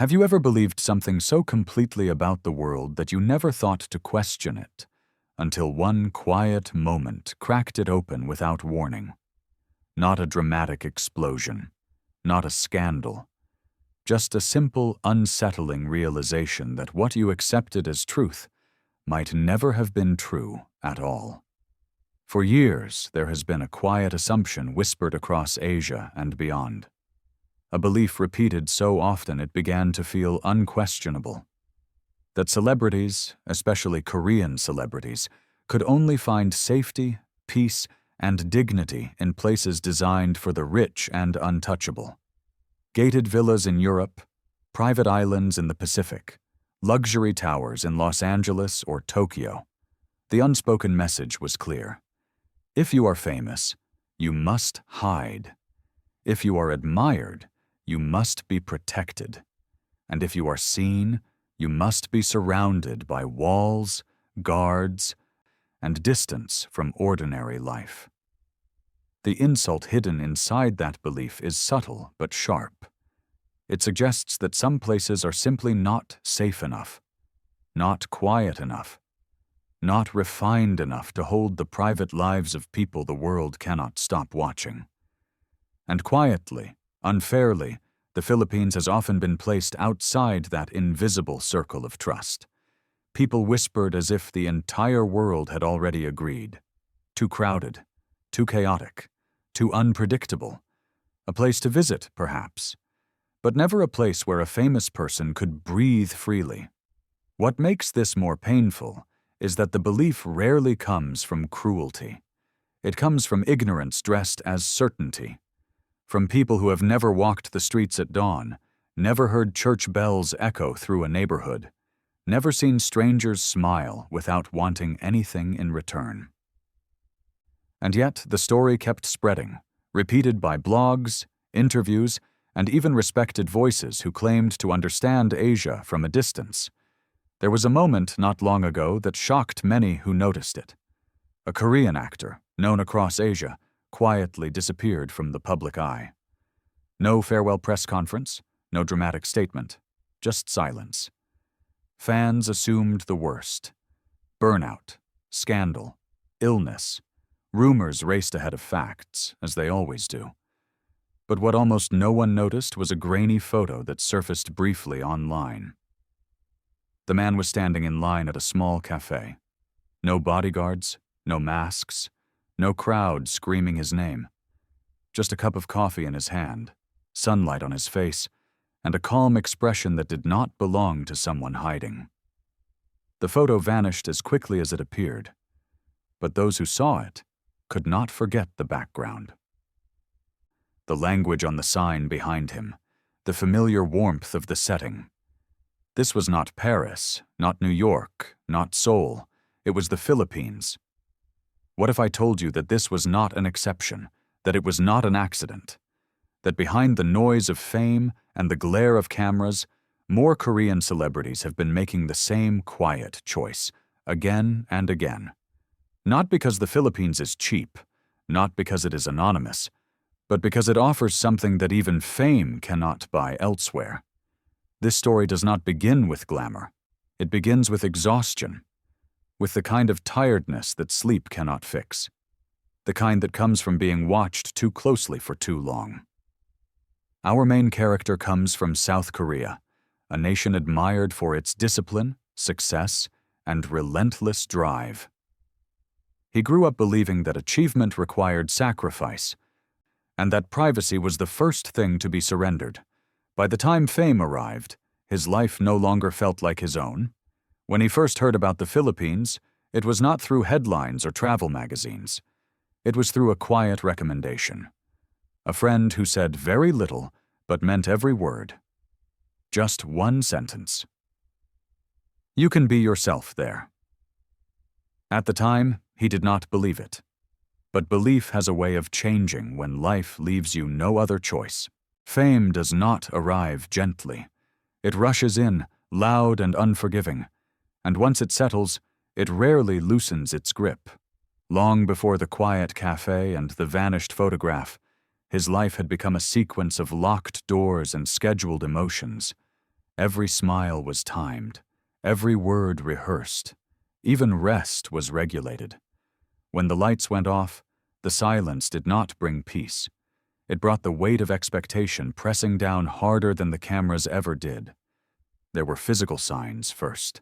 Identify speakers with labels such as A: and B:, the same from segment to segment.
A: Have you ever believed something so completely about the world that you never thought to question it, until one quiet moment cracked it open without warning? Not a dramatic explosion, not a scandal, just a simple, unsettling realization that what you accepted as truth might never have been true at all. For years, there has been a quiet assumption whispered across Asia and beyond. A belief repeated so often it began to feel unquestionable. That celebrities, especially Korean celebrities, could only find safety, peace, and dignity in places designed for the rich and untouchable. Gated villas in Europe, private islands in the Pacific, luxury towers in Los Angeles or Tokyo. The unspoken message was clear. If you are famous, you must hide. If you are admired, you must be protected. And if you are seen, you must be surrounded by walls, guards, and distance from ordinary life. The insult hidden inside that belief is subtle but sharp. It suggests that some places are simply not safe enough, not quiet enough, not refined enough to hold the private lives of people the world cannot stop watching. And quietly, unfairly, the Philippines has often been placed outside that invisible circle of trust. People whispered as if the entire world had already agreed. Too crowded, too chaotic, too unpredictable. A place to visit, perhaps, but never a place where a famous person could breathe freely. What makes this more painful is that the belief rarely comes from cruelty. It comes from ignorance dressed as certainty. From people who have never walked the streets at dawn, never heard church bells echo through a neighborhood, never seen strangers smile without wanting anything in return. And yet the story kept spreading, repeated by blogs, interviews, and even respected voices who claimed to understand Asia from a distance. There was a moment not long ago that shocked many who noticed it. A Korean actor, known across Asia, quietly disappeared from the public eye. No farewell press conference, no dramatic statement, just silence. Fans assumed the worst. Burnout, scandal, illness. Rumors raced ahead of facts, as they always do. But what almost no one noticed was a grainy photo that surfaced briefly online. The man was standing in line at a small cafe. No bodyguards, no masks, no crowd screaming his name. Just a cup of coffee in his hand, sunlight on his face, and a calm expression that did not belong to someone hiding. The photo vanished as quickly as it appeared, but those who saw it could not forget the background. The language on the sign behind him, the familiar warmth of the setting. This was not Paris, not New York, not Seoul. It was the Philippines. What if I told you that this was not an exception, that it was not an accident? That behind the noise of fame and the glare of cameras, more Korean celebrities have been making the same quiet choice, again and again. Not because the Philippines is cheap, not because it is anonymous, but because it offers something that even fame cannot buy elsewhere. This story does not begin with glamour. It begins with exhaustion, with the kind of tiredness that sleep cannot fix, the kind that comes from being watched too closely for too long. Our main character comes from South Korea, a nation admired for its discipline, success, and relentless drive. He grew up believing that achievement required sacrifice, and that privacy was the first thing to be surrendered. By the time fame arrived, his life no longer felt like his own. When he first heard about the Philippines, it was not through headlines or travel magazines. It was through a quiet recommendation. A friend who said very little but meant every word. Just one sentence. You can be yourself there. At the time, he did not believe it. But belief has a way of changing when life leaves you no other choice. Fame does not arrive gently. It rushes in, loud and unforgiving, and once it settles, it rarely loosens its grip. Long before the quiet cafe and the vanished photograph, his life had become a sequence of locked doors and scheduled emotions. Every smile was timed, every word rehearsed, even rest was regulated. When the lights went off, the silence did not bring peace. It brought the weight of expectation pressing down harder than the cameras ever did. There were physical signs first.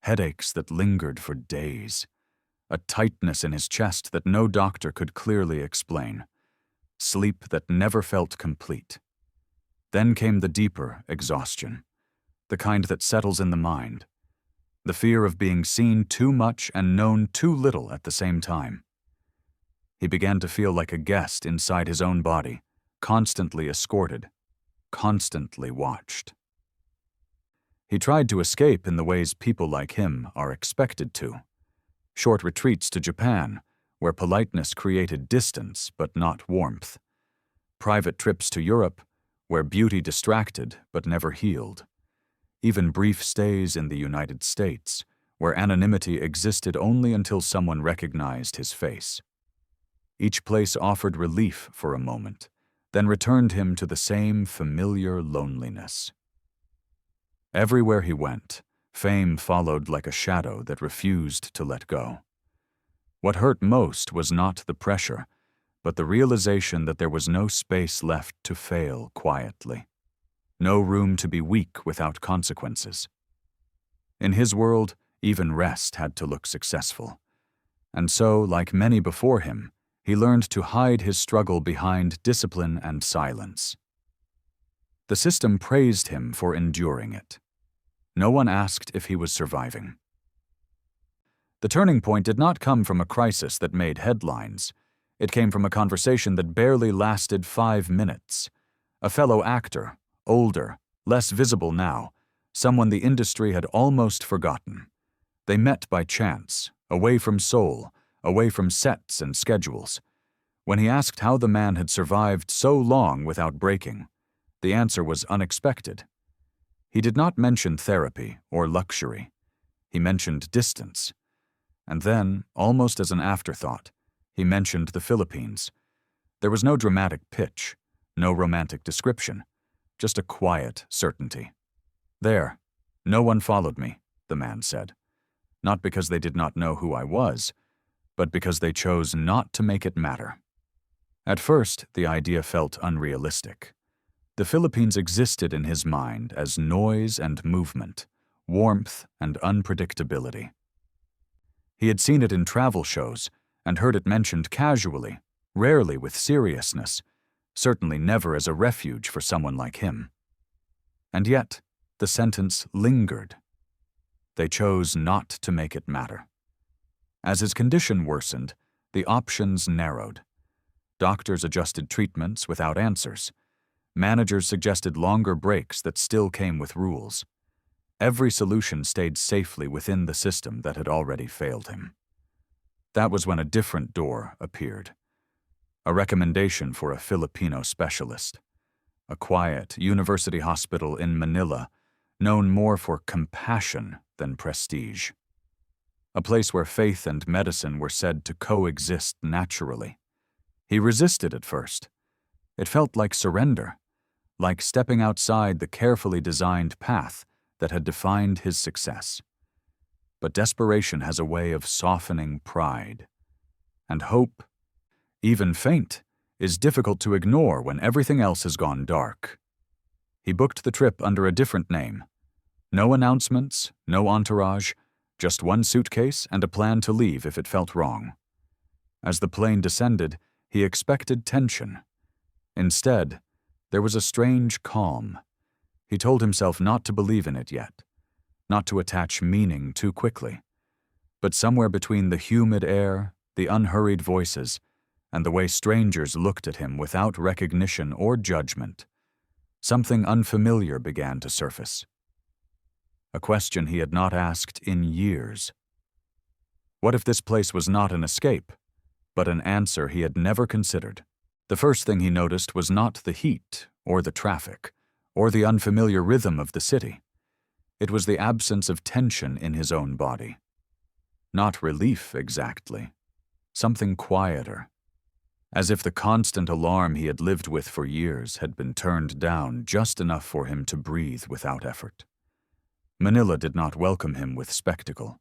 A: Headaches that lingered for days. A tightness in his chest that no doctor could clearly explain. Sleep that never felt complete. Then came the deeper exhaustion, the kind that settles in the mind. The fear of being seen too much and known too little at the same time. He began to feel like a guest inside his own body, constantly escorted, constantly watched. He tried to escape in the ways people like him are expected to. Short retreats to Japan, where politeness created distance but not warmth. Private trips to Europe, where beauty distracted but never healed. Even brief stays in the United States, where anonymity existed only until someone recognized his face. Each place offered relief for a moment, then returned him to the same familiar loneliness. Everywhere he went, fame followed like a shadow that refused to let go. What hurt most was not the pressure, but the realization that there was no space left to fail quietly. No room to be weak without consequences. In his world, even rest had to look successful. And so, like many before him, he learned to hide his struggle behind discipline and silence. The system praised him for enduring it. No one asked if he was surviving. The turning point did not come from a crisis that made headlines. It came from a conversation that barely lasted 5 minutes. A fellow actor, older, less visible now, someone the industry had almost forgotten. They met by chance, away from Seoul, away from sets and schedules. When he asked how the man had survived so long without breaking, the answer was unexpected. He did not mention therapy or luxury. He mentioned distance. And then, almost as an afterthought, he mentioned the Philippines. There was no dramatic pitch, no romantic description, just a quiet certainty. There, no one followed me, the man said. Not because they did not know who I was, but because they chose not to make it matter. At first, the idea felt unrealistic. The Philippines existed in his mind as noise and movement, warmth and unpredictability. He had seen it in travel shows and heard it mentioned casually, rarely with seriousness, certainly never as a refuge for someone like him. And yet, the sentence lingered. They chose not to make it matter. As his condition worsened, the options narrowed. Doctors adjusted treatments without answers. Managers suggested longer breaks that still came with rules. Every solution stayed safely within the system that had already failed him. That was when a different door appeared. A recommendation for a Filipino specialist. A quiet university hospital in Manila, known more for compassion than prestige. A place where faith and medicine were said to coexist naturally. He resisted at first. It felt like surrender, like stepping outside the carefully designed path that had defined his success. But desperation has a way of softening pride. And hope, even faint, is difficult to ignore when everything else has gone dark. He booked the trip under a different name. No announcements, no entourage, just one suitcase and a plan to leave if it felt wrong. As the plane descended, he expected tension. Instead, there was a strange calm. He told himself not to believe in it yet, not to attach meaning too quickly. But somewhere between the humid air, the unhurried voices, and the way strangers looked at him without recognition or judgment, something unfamiliar began to surface. A question he had not asked in years. What if this place was not an escape, but an answer he had never considered? The first thing he noticed was not the heat, or the traffic, or the unfamiliar rhythm of the city. It was the absence of tension in his own body. Not relief exactly, something quieter. as if the constant alarm he had lived with for years had been turned down just enough for him to breathe without effort. Manila did not welcome him with spectacle.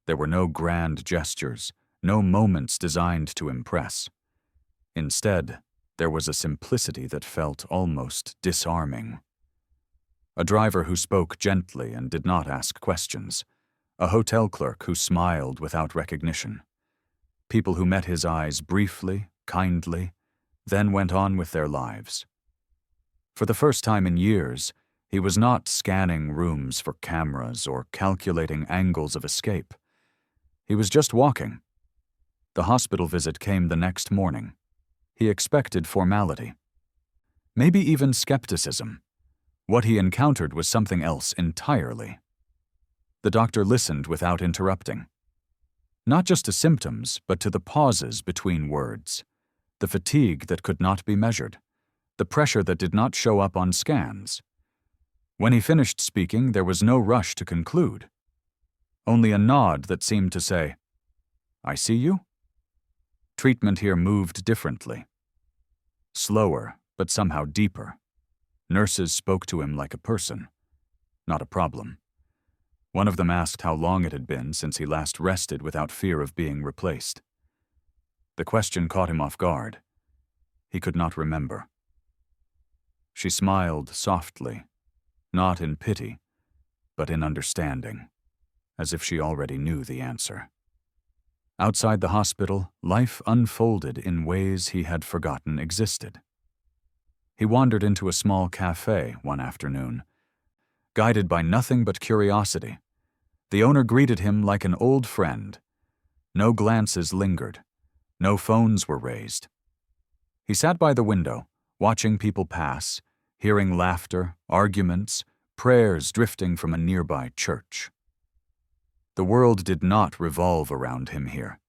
A: There were no grand gestures, no moments designed to impress. Instead, there was a simplicity that felt almost disarming. A driver who spoke gently and did not ask questions. A hotel clerk who smiled without recognition. People who met his eyes briefly, kindly, then went on with their lives. For the first time in years, he was not scanning rooms for cameras or calculating angles of escape. He was just walking. The hospital visit came the next morning. He expected formality. Maybe even skepticism. What he encountered was something else entirely. The doctor listened without interrupting. Not just to symptoms, but to the pauses between words. The fatigue that could not be measured. The pressure that did not show up on scans. When he finished speaking, there was no rush to conclude. Only a nod that seemed to say, "I see you?" Treatment here moved differently. Slower, but somehow deeper. Nurses spoke to him like a person, not a problem. One of them asked how long it had been since he last rested without fear of being replaced. The question caught him off guard. He could not remember. She smiled softly, not in pity, but in understanding, as if she already knew the answer. Outside the hospital, life unfolded in ways he had forgotten existed. He wandered into a small cafe one afternoon, guided by nothing but curiosity. The owner greeted him like an old friend. No glances lingered. No phones were raised. He sat by the window, watching people pass, hearing laughter, arguments, prayers drifting from a nearby church. The world did not revolve around him here,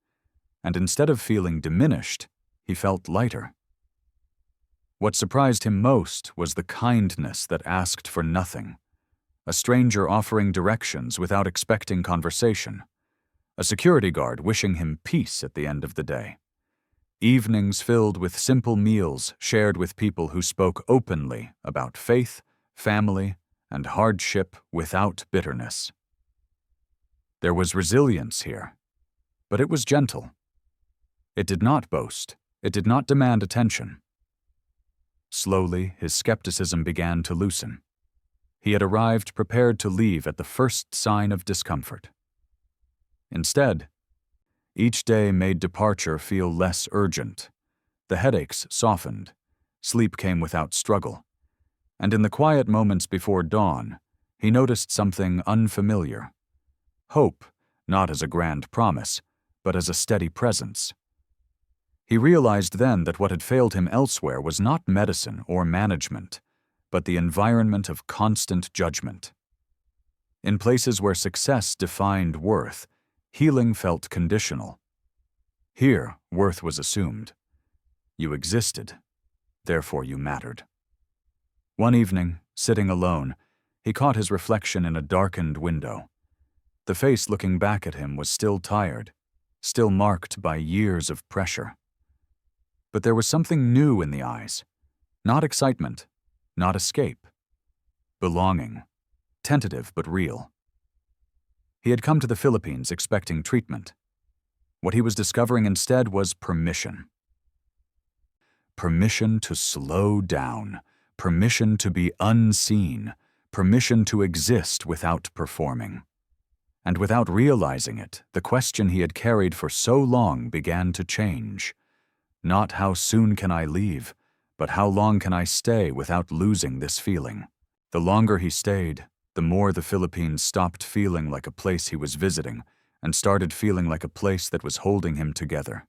A: and instead of feeling diminished, he felt lighter. What surprised him most was the kindness that asked for nothing. A stranger offering directions without expecting conversation. A security guard wishing him peace at the end of the day. Evenings filled with simple meals shared with people who spoke openly about faith, family, and hardship without bitterness. There was resilience here, but it was gentle. It did not boast. It did not demand attention. Slowly, his skepticism began to loosen. He had arrived prepared to leave at the first sign of discomfort. Instead, each day made departure feel less urgent. The headaches softened. Sleep came without struggle. And in the quiet moments before dawn, he noticed something unfamiliar. Hope, not as a grand promise, but as a steady presence. He realized then that what had failed him elsewhere was not medicine or management, but the environment of constant judgment. In places where success defined worth, healing felt conditional. Here, worth was assumed. You existed, therefore you mattered. One evening, sitting alone, he caught his reflection in a darkened window. The face looking back at him was still tired, still marked by years of pressure. But there was something new in the eyes. Not excitement, not escape. Belonging. Tentative but real. He had come to the Philippines expecting treatment. What he was discovering instead was permission. Permission to slow down. Permission to be unseen. Permission to exist without performing. And without realizing it, the question he had carried for so long began to change. Not how soon can I leave, but how long can I stay without losing this feeling? The longer he stayed, the more the Philippines stopped feeling like a place he was visiting and started feeling like a place that was holding him together.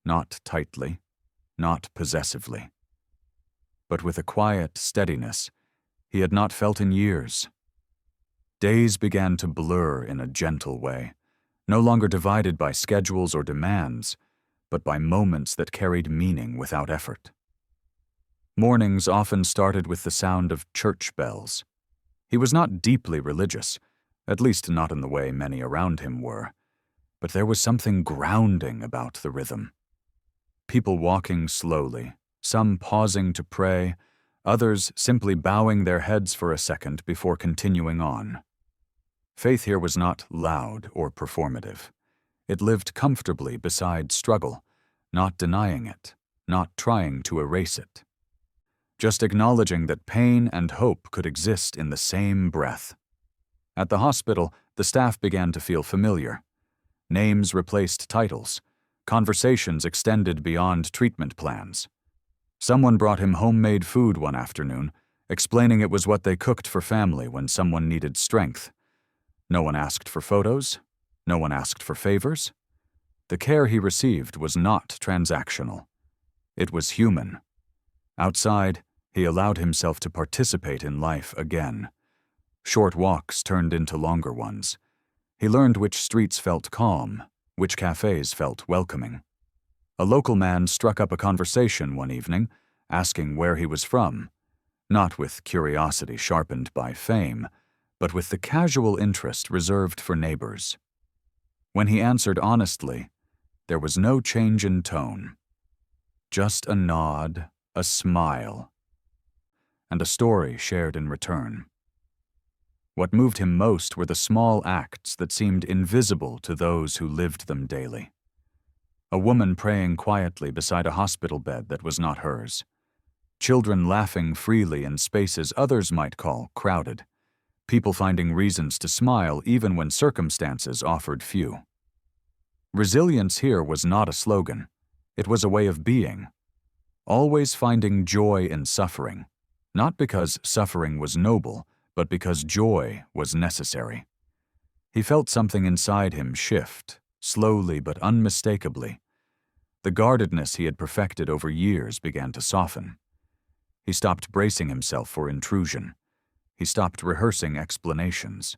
A: Not tightly, not possessively, but with a quiet steadiness he had not felt in years. Days began to blur in a gentle way, no longer divided by schedules or demands, but by moments that carried meaning without effort. Mornings often started with the sound of church bells. He was not deeply religious, at least not in the way many around him were, but there was something grounding about the rhythm. people walking slowly, some pausing to pray, others simply bowing their heads for a second before continuing on. Faith here was not loud or performative. It lived comfortably beside struggle, not denying it, not trying to erase it. Just acknowledging that pain and hope could exist in the same breath. At the hospital, the staff began to feel familiar. Names replaced titles. Conversations extended beyond treatment plans. Someone brought him homemade food one afternoon, explaining it was what they cooked for family when someone needed strength. No one asked for photos. No one asked for favors. The care he received was not transactional. It was human. Outside, he allowed himself to participate in life again. Short walks turned into longer ones. He learned which streets felt calm, which cafes felt welcoming. A local man struck up a conversation one evening, asking where he was from, not with curiosity sharpened by fame, but with the casual interest reserved for neighbors. When he answered honestly, there was no change in tone. Just a nod, a smile, and a story shared in return. What moved him most were the small acts that seemed invisible to those who lived them daily. A woman praying quietly beside a hospital bed that was not hers. Children laughing freely in spaces others might call crowded. People finding reasons to smile even when circumstances offered few. Resilience here was not a slogan. It was a way of being. Always finding joy in suffering, not because suffering was noble, but because joy was necessary. He felt something inside him shift, slowly but unmistakably. The guardedness he had perfected over years began to soften. He stopped bracing himself for intrusion. He stopped rehearsing explanations.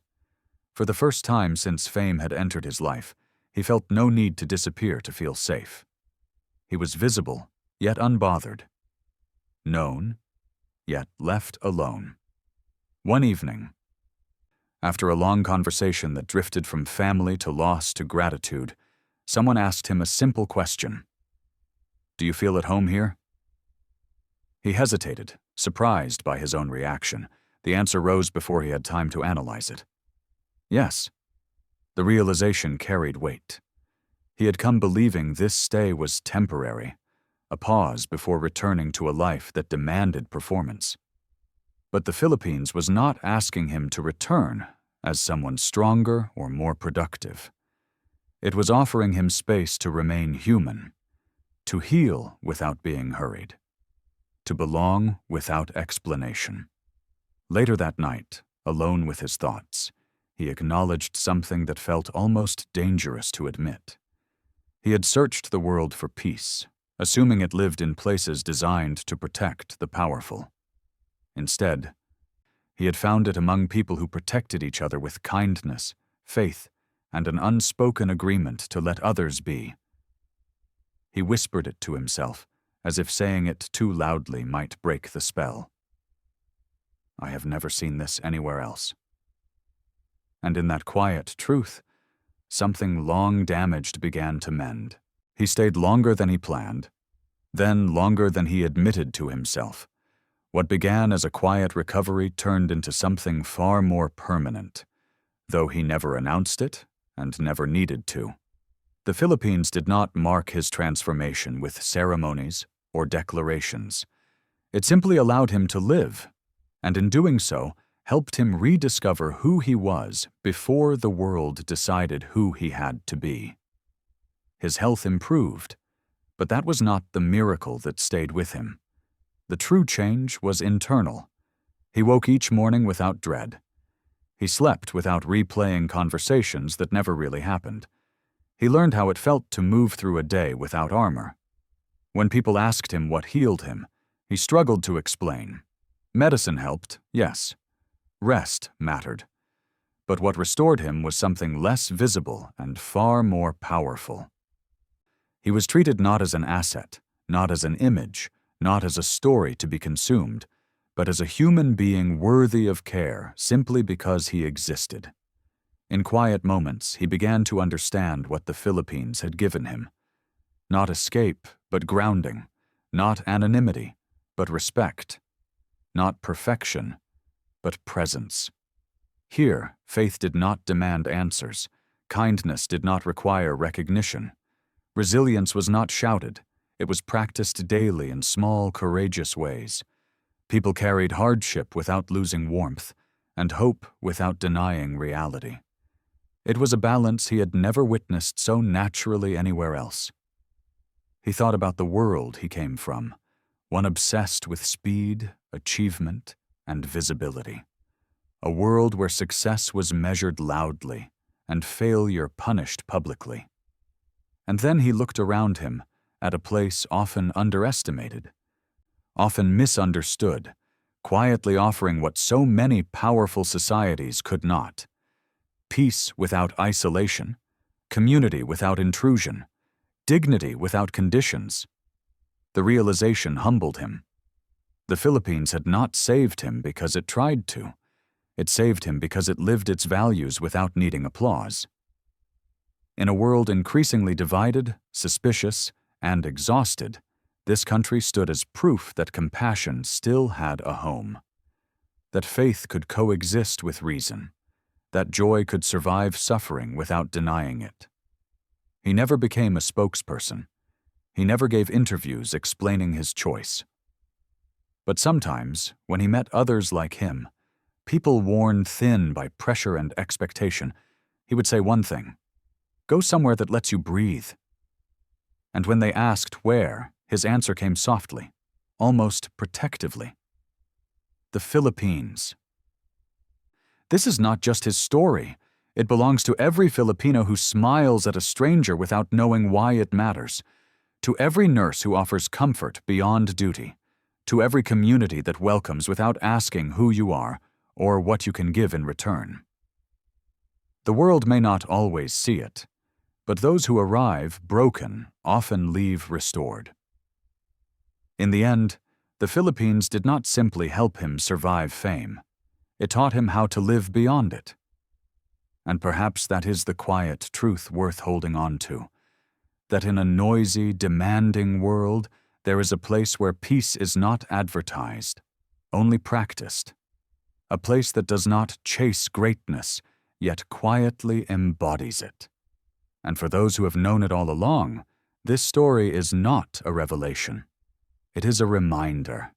A: For the first time since fame had entered his life, he felt no need to disappear to feel safe. He was visible, yet unbothered. Known, yet left alone. One evening, after a long conversation that drifted from family to loss to gratitude, someone asked him a simple question. "Do you feel at home here?" He hesitated, surprised by his own reaction. The answer rose before he had time to analyze it. Yes. The realization carried weight. He had come believing this stay was temporary, a pause before returning to a life that demanded performance. But the Philippines was not asking him to return as someone stronger or more productive. It was offering him space to remain human, to heal without being hurried, to belong without explanation. Later that night, alone with his thoughts, he acknowledged something that felt almost dangerous to admit. He had searched the world for peace, assuming it lived in places designed to protect the powerful. Instead, he had found it among people who protected each other with kindness, faith, and an unspoken agreement to let others be. He whispered it to himself, as if saying it too loudly might break the spell. I have never seen this anywhere else. And in that quiet truth, something long damaged began to mend. He stayed longer than he planned, then longer than he admitted to himself. What began as a quiet recovery turned into something far more permanent, though he never announced it and never needed to. The Philippines did not mark his transformation with ceremonies or declarations. It simply allowed him to live, and in doing so, helped him rediscover who he was before the world decided who he had to be. His health improved, but that was not the miracle that stayed with him. The true change was internal. He woke each morning without dread. He slept without replaying conversations that never really happened. He learned how it felt to move through a day without armor. When people asked him what healed him, he struggled to explain. Medicine helped, yes. Rest mattered. But what restored him was something less visible and far more powerful. He was treated not as an asset, not as an image, not as a story to be consumed, but as a human being worthy of care simply because he existed. In quiet moments, he began to understand what the Philippines had given him. Not escape, but grounding, not anonymity, but respect, not perfection, but presence. Here, faith did not demand answers. Kindness did not require recognition. Resilience was not shouted. It was practiced daily in small, courageous ways. People carried hardship without losing warmth, and hope without denying reality. It was a balance he had never witnessed so naturally anywhere else. He thought about the world he came from, one obsessed with speed, achievement, and visibility. A world where success was measured loudly and failure punished publicly. And then he looked around him at a place often underestimated, often misunderstood, quietly offering what so many powerful societies could not: peace without isolation, community without intrusion, dignity without conditions. The realization humbled him. The Philippines had not saved him because it tried to. It saved him because it lived its values without needing applause. In a world increasingly divided, suspicious, and exhausted, this country stood as proof that compassion still had a home, that faith could coexist with reason, that joy could survive suffering without denying it. He never became a spokesperson. He never gave interviews explaining his choice. But sometimes, when he met others like him, people worn thin by pressure and expectation, he would say one thing: "Go somewhere that lets you breathe." And when they asked where, his answer came softly, almost protectively: "The Philippines." This is not just his story. It belongs to every Filipino who smiles at a stranger without knowing why it matters, to every nurse who offers comfort beyond duty, to every community that welcomes without asking who you are or what you can give in return. The world may not always see it, but those who arrive broken often leave restored. In the end, the Philippines did not simply help him survive fame. It taught him how to live beyond it. And perhaps that is the quiet truth worth holding on to, that in a noisy, demanding world, there is a place where peace is not advertised, only practiced. A place that does not chase greatness, yet quietly embodies it. And for those who have known it all along, this story is not a revelation. It is a reminder.